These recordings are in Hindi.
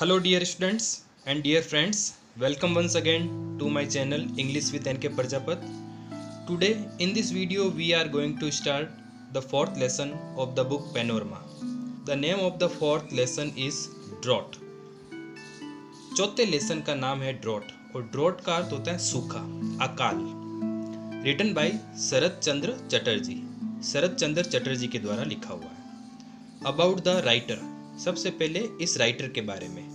Hello dear students and dear friends, welcome once again to my channel English with NK Prajapat. Today in this video we are going to start the fourth lesson of the book Panorama. The name of the fourth lesson is Drought. चौथे लेसन का नाम है ड्रॉट और ड्रॉट का अर्थ होता है सूखा, अकाल. Written by Sharat Chandra Chatterjee. शरद चंद्र चटर्जी के द्वारा लिखा हुआ है. About the writer. सबसे पहले इस राइटर के बारे में.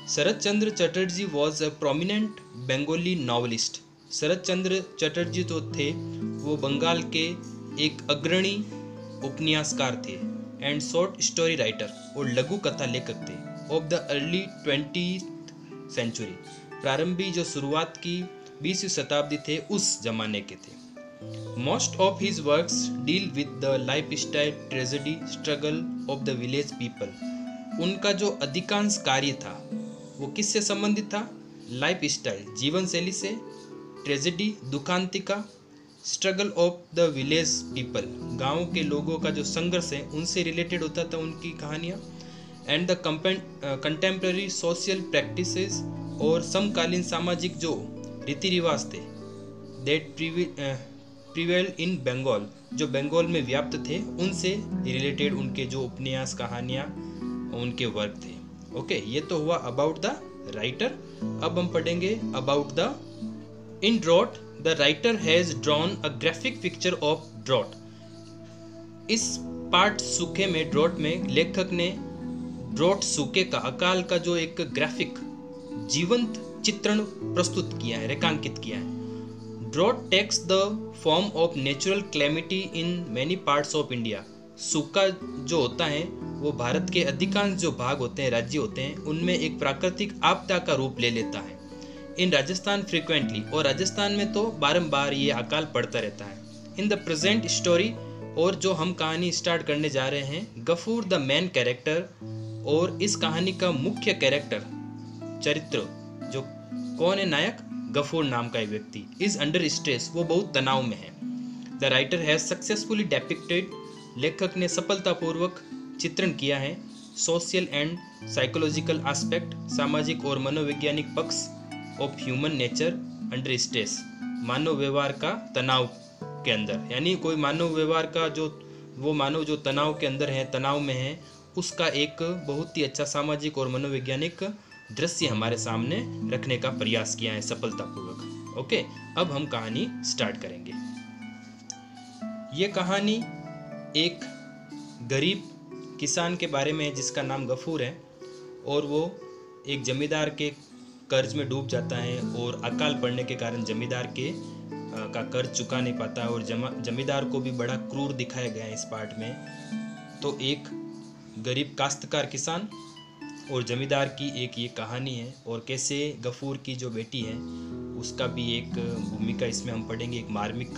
Sharat Chandra Chatterjee was a prominent Bengali novelist. Sharat Chandra Chatterjee जो थे वो बंगाल के एक अग्रणी उपन्यासकार थे एंड शॉर्ट स्टोरी राइटर और लघु कथा लेखक थे of the early 20th century. प्रारंभी जो शुरुआत की 20वीं शताब्दी थे उस जमाने के थे. Most of his works deal with the life style tragedy struggle of the village people. उनका जो अधिकांश कार्य था वो किससे संबंधित था? लाइफ स्टाइल, जीवन शैली से, ट्रेजेडी, दुखांतिका, struggle of the village people, गाँव के लोगों का जो संघर्ष है उनसे रिलेटेड होता था उनकी कहानियाँ. And the contemporary social practices, और समकालीन सामाजिक जो रीति रिवाज थे दैट प्रिवेल इन बंगाल, जो बंगाल में व्याप्त थे उनसे रिलेटेड उनके जो उपन्यास, कहानियाँ, उनके वर्क थे. ओके, ये तो हुआ अबाउट द राइटर. अब हम पढ़ेंगे about the in drought. The writer has drawn a graphic picture of drought. इस पार्ट सूखे में, ड्रॉट में लेखक ने ड्रॉट, सूखे का, अकाल का जो एक ग्राफिक जीवंत चित्रण प्रस्तुत किया है, रेखांकित किया है. Drought takes the form of natural calamity in many parts of India. सूखा जो होता है वो भारत के अधिकांश जो भाग होते हैं, राज्य होते हैं, उनमें एक प्राकृतिक आपदा का रूप ले लेता है. इन राजस्थान फ्रीक्वेंटली, और राजस्थान में तो बारंबार ये अकाल पड़ता रहता है. इन द प्रेजेंट स्टोरी, और जो हम कहानी स्टार्ट करने जा रहे हैं, गफूर द मेन कैरेक्टर, और इस कहानी का मुख्य कैरेक्टर, चरित्र, जो कौन है नायक? गफूर नाम का एक व्यक्ति, इज अंडर स्ट्रेस, वो बहुत तनाव में है. द राइटर हैज सक्सेसफुली डेपिक्टेड, लेखक ने सफलतापूर्वक चित्रण किया है, सोशल एंड साइकोलॉजिकल एस्पेक्ट, सामाजिक और मनोवैज्ञानिक पक्ष, of human nature under stress, मानव व्यवहार का तनाव के अंदर. यानी कोई मानव व्यवहार का जो वो मानव जो तनाव के अंदर है, तनाव में है, उसका एक बहुत ही अच्छा सामाजिक और मनोवैज्ञानिक दृश्य हमारे सामने रखने का प्रयास किया है सफलतापूर्वक. ओके, अब हम कहानी स्टार्ट करेंगे. ये कहानी एक गरीब किसान के बारे में है जिसका नाम गफूर है, और वो एक जमींदार के कर्ज में डूब जाता है, और अकाल पड़ने के कारण जमींदार के का कर्ज चुका नहीं पाता, और जमींदार को भी बड़ा क्रूर दिखाया गया है इस पार्ट में. तो एक गरीब काश्तकार किसान और जमींदार की एक ये कहानी है, और कैसे गफूर की जो बेटी है उसका भी एक भूमिका इसमें हम पढ़ेंगे, एक मार्मिक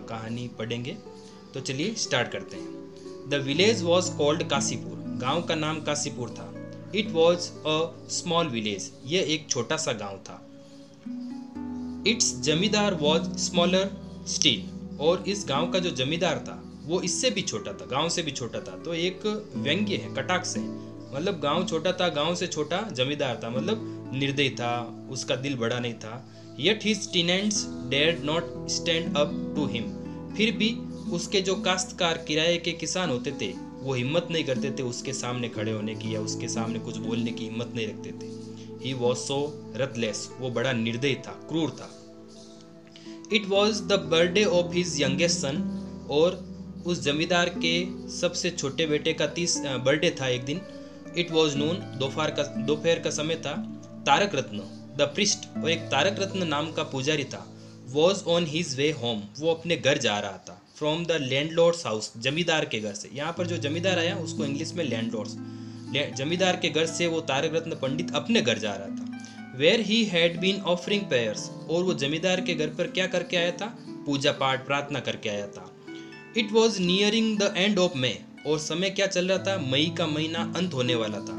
कहानी पढ़ेंगे. तो चलिए स्टार्ट करते हैं. The village was called Kashipur. गांव का नाम काशीपुर था. It was a small village. यह एक छोटा सा गांव था. इट्स जमींदार वॉज स्मॉलर स्टिल. और इस गांव का जो जमींदार था वो इससे भी छोटा था, गांव से भी छोटा था. तो एक व्यंग्य है, कटाक्ष है. मतलब गांव छोटा था, गांव से छोटा जमींदार था, मतलब निर्दयी था, उसका दिल बड़ा नहीं था. Yet his tenants dared not stand up to him. फिर भी उसके जो काश्तकार, किराए के किसान होते थे, वो हिम्मत नहीं करते थे उसके सामने खड़े होने की, या उसके सामने कुछ बोलने की हिम्मत नहीं रखते थे. He was so ruthless. वो बड़ा निर्दयी था, क्रूर था. It was the birthday of his youngest son. और उस जमींदार के सबसे छोटे बेटे का बर्थडे था एक दिन. इट वॉज नून. दोपहर का समय था. तारक रत्न द प्रिस्ट, और एक तारक रत्न नाम का पुजारी था, was on his way home. वो अपने घर जा रहा था. फ्रॉम द लैंडलॉर्ड्स हाउस, जमींदार के घर से. यहाँ पर जो जमींदार आया उसको इंग्लिश में लैंडलॉर्ड्स, जमींदार के घर से वो तारक रत्न पंडित अपने घर जा रहा था. Where he had been offering prayers. और वो जमींदार के घर पर क्या करके आया था? पूजा पाठ, प्रार्थना करके आया था. It was nearing the end of May. और समय क्या चल रहा था? मई का महीना अंत होने वाला था.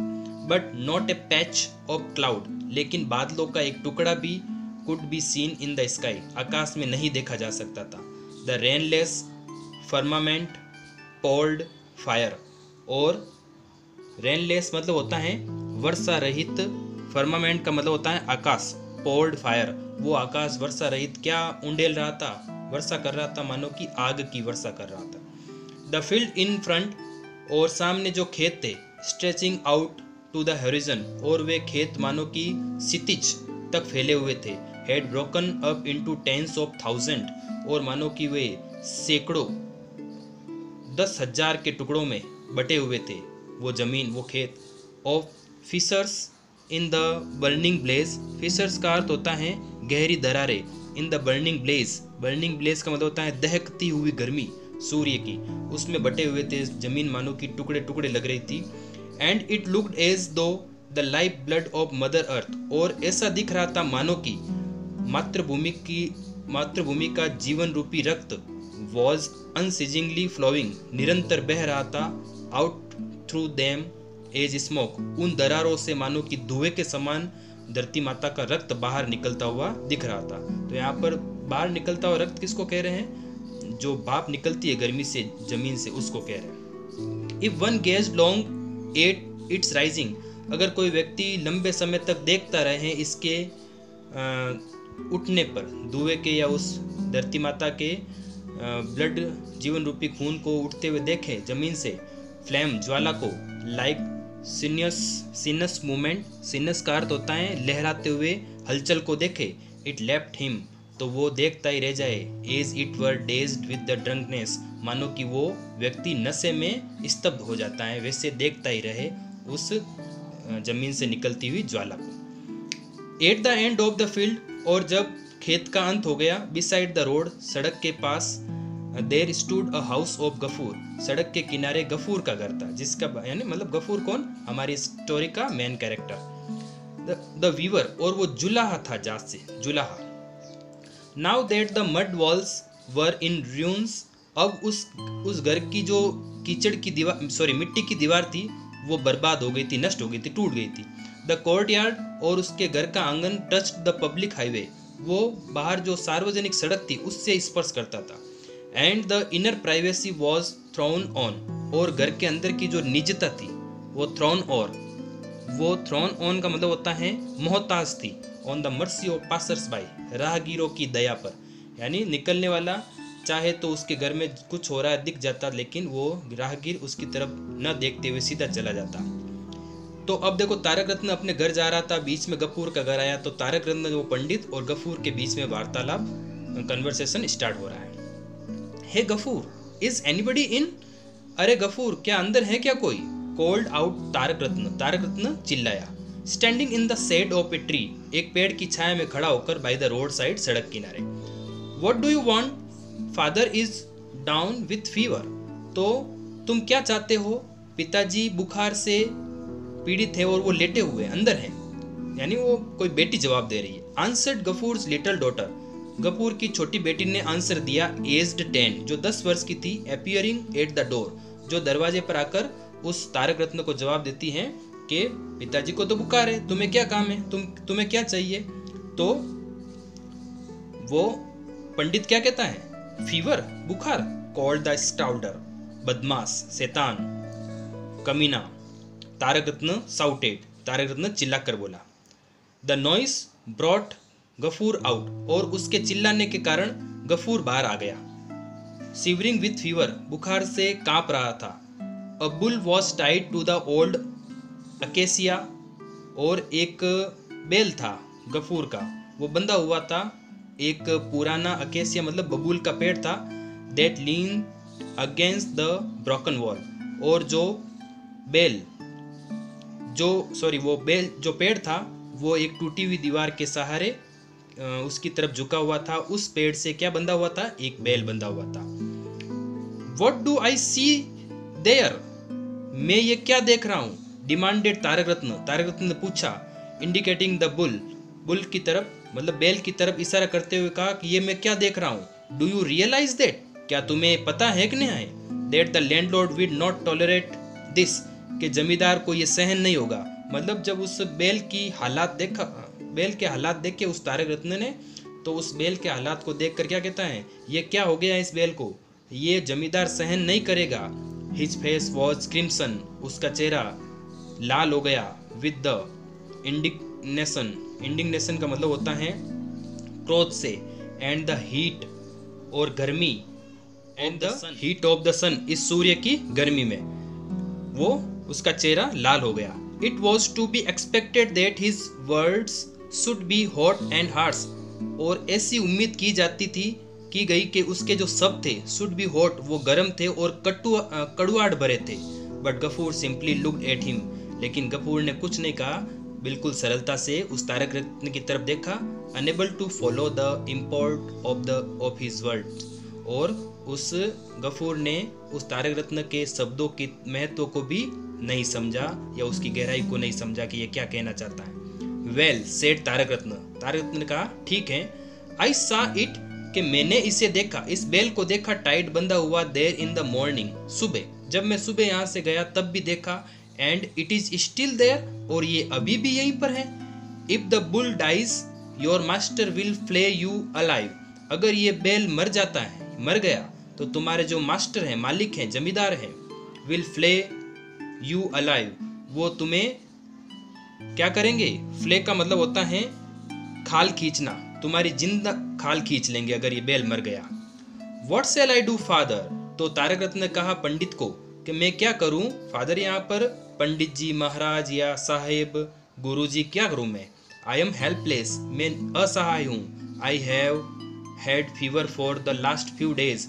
But not a patch of cloud. लेकिन बादलों का एक टुकड़ा भी could be seen in the sky. आकाश में नहीं देखा जा सकता था. The rainless firmament poured fire. और रेनलेस मतलब होता है वर्षा रहित, फर्मामेंट का मतलब होता है आकाश, पोर्ड फायर, वो आकाश वर्षा रहित क्या उंडेल रहा था, वर्षा कर रहा था, मानो कि आग की वर्षा कर रहा था। द फील्ड इन फ्रंट, और सामने जो खेत थे, stretching out to the horizon, और वे खेत मानो कि क्षितिज तक फैले हुए थे। Had broken up into tens of thousand, और मानो कि वे सैकड़ों 10,000 के टुकड़ों में बटे हुए थे वो जमीन, वो खेत। Of fissures in the burning blaze, fissures का अर्थ होता है गहरी दरारें, in the burning blaze, burning blaze का मतलब होता है दहकती हुई गर्मी सूर्य की, उसमें बटे हुए थे जमीन, मानो कि टुकड़े टुकड़े लग रही थी। एंड इट लुक्ड एज दो the life blood of mother earth, और ऐसा दिख रहा था मानो कि मातृभूमि का जीवन रूपी रक्त वॉज अनसीजिंगली फ्लोइंग, निरंतर बह रहा था, out through them as smoke, उन दरारों से मानो कि धुएं के समान धरती माता का रक्त बाहर निकलता हुआ दिख रहा था। तो यहाँ पर बाहर निकलता हुआ रक्त किसको कह रहे हैं, जो भाप निकलती है गर्मी से जमीन से, उसको कह रहे हैं। If one gauge long at its rising, अगर कोई व्यक्ति लंबे समय तक देखता रहे इसके उठने पर, धुएं के या उस धरती माता के ब्लड जीवन रूपी खून को उठते हुए देखे जमीन से, फ्लेम ज्वाला को, लाइक सिनस मूवमेंट, सिनस का अर्थ होता है लहराते हुए हलचल को देखे, इट लेफ्ट हिम, तो वो देखता ही रह जाए, as it were dazed with the drunkenness, मानो कि वो व्यक्ति नशे में स्तब्ध हो जाता है, वैसे देखता ही रहे उस जमीन से निकलती हुई ज्वाला को। At the end of the field, और जब खेत का अंत हो गया, बिसाइड द रोड, सड़क के पास, there stood a house of Gafur, सड़क के किनारे गफूर का घर था, जिसका यानी मतलब गफूर कौन, हमारी स्टोरी का मेन कैरेक्टर। द वीवर, और वो जुलाहा था, जात से जुलाहा। Now that the mud walls were in ruins, अब उस घर की जो कीचड़ की दीवार, मिट्टी की दीवार थी, वो बर्बाद हो गई थी, नष्ट हो गई थी, टूट गई थी। द कोर्टयार्ड, और उसके घर का आंगन, टच्ड द पब्लिक हाईवे, वो बाहर जो सार्वजनिक सड़क थी उससे स्पर्श करता था। And the inner privacy was throne on, और घर के अंदर की जो निजता थी वो थ्रोन ऑन का मतलब होता है मोहताज थी, on the mercy of passers bye, राहगीरों की दया पर, यानी निकलने वाला चाहे तो उसके घर में कुछ हो रहा है दिख जाता, लेकिन वो राहगीर उसकी तरफ न देखते हुए सीधा चला जाता। तो अब देखो, तारक रत्न अपने घर जा रहा था, बीच में गफूर का घर आया, तो तारक रत्न वो पंडित और गफूर के बीच में वार्तालाप, कन्वर्सेशन स्टार्ट हो रहा है। हे गफूर, इज एनीबडी इन, अरे गफूर, क्या अंदर है क्या कोई, कॉल्ड आउट तारक रत्न चिल्लाया। Standing in the shade of a tree, एक पेड़ की छाया में खड़ा होकर, बाय द रोड साइड, सड़क किनारे। What do you want, father is down with fever, तो तुम क्या चाहते हो, पिताजी बुखार से पीड़ित है और वो लेटे हुए अंदर हैं, यानी वो कोई बेटी जवाब दे रही है। आंसर्ड गफूर्स लिटिल डॉटर, गफूर की छोटी बेटी ने आंसर दिया, एज्ड 10, जो 10 वर्ष की थी, अपीयरिंग एट द डोर, जो दरवाजे पर आकर उस तारक रत्न को जवाब देती हैं कि पिताजी को तो बुखार है, तुम्हें क्या काम है, तुम्हें क्या चाहिए। तो वो पंडित क्या कहता है, फीवर, बुखार, कॉल्ड द स्टाउडर, बदमाश, शैतान, कमीना। तारक रत्न साउटेड, तारक रत्न चिल्लाकर बोला। The noise brought Gafur out, और उसके चिल्लाने के कारण गफूर बाहर आ गया। शिवरिंग विथ फीवर, बुखार से कांप रहा था। A bull was tied to the old acacia, और एक बेल था गफूर का, वो बंधा हुआ था एक पुराना अकेसिया मतलब बबूल का पेड़ था, that lean against the broken wall, और वो बेल जो पेड़ था वो एक टूटी हुई दीवार के सहारे उसकी तरफ झुका हुआ था। उस पेड़ से क्या बंधा हुआ था, एक बेल बंधा हुआ था। What do I see there, मैं ये क्या देख रहा हूँ, डिमांडेड तारक रत्न ने पूछा, इंडिकेटिंग द बुल की तरफ मतलब बेल की तरफ इशारा करते हुए कहा कि ये मैं क्या देख रहा हूँ। डू यू रियलाइज दैट, क्या तुम्हें पता है कि नहीं है, that the landlord will not tolerate this, कि जमींदार को ये सहन नहीं होगा। मतलब जब उस बेल के हालात देखे उस तारक रत्न ने, तो उस बेल के हालात को देखकर क्या कहता है, ये क्या हो गया इस बेल को, ये जमींदार सहन नहीं करेगा। हिज फेस वॉज क्रिम्सन, उसका चेहरा लाल हो गया, विद द इंडिग्नेशन, इंडिग्नेशन का मतलब होता है क्रोध से, एंड द हीट और गर्मी, and the heat of the sun, इस सूर्य की गर्मी में वो उसका चेहरा लाल हो गया। It was to be expected that his words should be hot and harsh, और ऐसी उम्मीद की गई कि उसके जो शब्द थे शुड बी हॉट, वो गर्म थे और कड़ुआहट भरे थे। But Gafur simply looked at him, लेकिन गफूर ने कुछ नहीं कहा, बिल्कुल सरलता से उस तारक रत्न की तरफ देखा। Unable to follow the import of his words, और उस गफूर ने उस तारक रत्न के शब्दों के महत्व को भी नहीं समझा या उसकी गहराई को नहीं समझा कि ये क्या कहना चाहता है। वेल सेड तारक रत्न ने कहा ठीक है। आई सा इट, कि मैंने इसे देखा, इस बेल को देखा, टाइट बंधा हुआ देयर इन द मॉर्निंग, सुबह, जब मैं सुबह यहाँ से गया तब भी देखा, and it is still there, और ये अभी भी यहीं पर है। If the bull dies your master will flay you alive, अगर ये बेल मर जाता है, मर गया, तो तुम्हारे जो मास्टर हैं, मालिक हैं, जमींदार हैं, विल फ्ले यू अलाइव, वो तुम्हें क्या करेंगे? फ्ले का मतलब होता है खाल खींचना, तुम्हारी जिंदा खाल खींच लेंगे अगर ये बेल मर गया। What shell I do father, तो तारक रत्न ने कहा पंडित को कि मैं क्या करूं फादर, यहाँ पर पंडित जी, महाराज या साहेब, गुरु जी, क्या करूं मैं? आई एम हेल्पलेस, मैं असहाय हूँ। I have had fever for the last few days,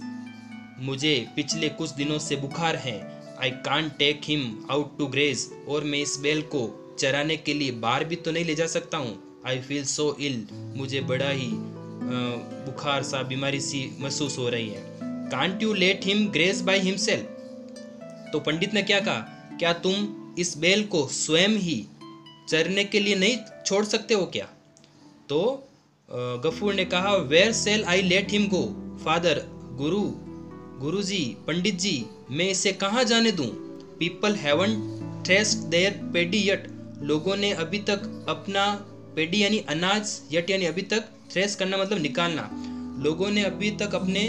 मुझे पिछले कुछ दिनों से बुखार है। I can't take him out to graze, और मैं इस बेल को चराने के लिए बाहर भी तो नहीं ले जा सकता हूँ। आई फील सो इल, मुझे बड़ा ही बुखार सा, बीमारी सी महसूस हो रही है। Can't you let him graze by himself, तो पंडित ने क्या कहा, क्या तुम इस बेल को स्वयं ही चरने के लिए नहीं छोड़ सकते हो क्या? तो गफूर ने कहा where shall I let him go father, गुरुजी, पंडित जी, मैं इसे कहाँ जाने दूं? People haven't threshed their paddy yet, लोगों ने अभी तक अपना पेडी यानी अनाज, यट यानी अभी तक, थ्रेस करना मतलब निकालना, लोगों ने अभी तक अपने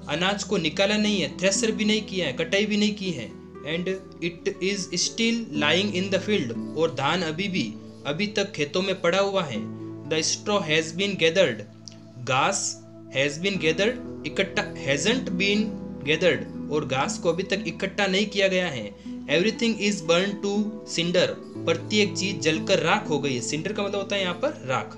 अनाज को निकाला नहीं है, थ्रेसर भी नहीं किया है, कटाई भी नहीं की है। And it is still lying in the field, और धान अभी तक खेतों में पड़ा हुआ है। The straw has been gathered, घास हैज बीन गैदर्ड, इकट्ठा, हैजंट बीन गैदर्ड, और घास को अभी तक इकट्ठा नहीं किया गया है। Everything is burn to cinder, प्रत्येक चीज जलकर राख हो गई है। सिंडर का मतलब होता है यहाँ पर राख।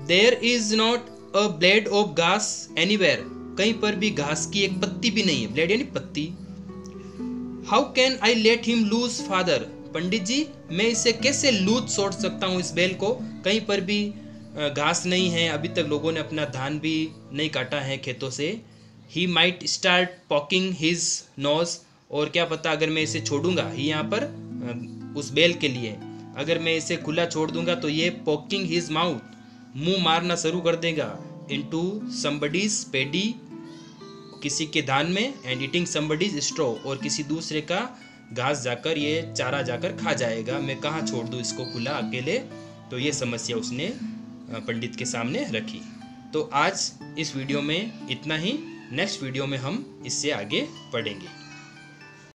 There is not a blade of घास एनीवेयर, कहीं पर भी घास की एक पत्ती भी नहीं है, ब्लेड यानी पत्ती। How can I let him loose father, pandit ji, मैं इसे कैसे लूज छोड़ सकता हूँ इस बेल को, कहीं पर भी घास नहीं है, अभी तक लोगों ने अपना धान भी नहीं काटा है खेतों से। He might start popping his nose, और क्या पता अगर मैं इसे छोड़ूंगा, ही यहाँ पर उस बेल के लिए, अगर मैं इसे खुला छोड़ दूंगा तो ये पॉकिंग हिज माउथ, मुंह मारना शुरू कर देगा, इनटू समबडीज पेडी, किसी के धान में, एंड ईटिंग समबडीज स्ट्रॉ, और किसी दूसरे का घास जाकर, ये चारा जाकर खा जाएगा। मैं कहाँ छोड़ दूँ इसको खुला अकेले? तो ये समस्या उसने पंडित के सामने रखी। तो आज इस वीडियो में इतना ही, नेक्स्ट वीडियो में हम इससे आगे पढ़ेंगे।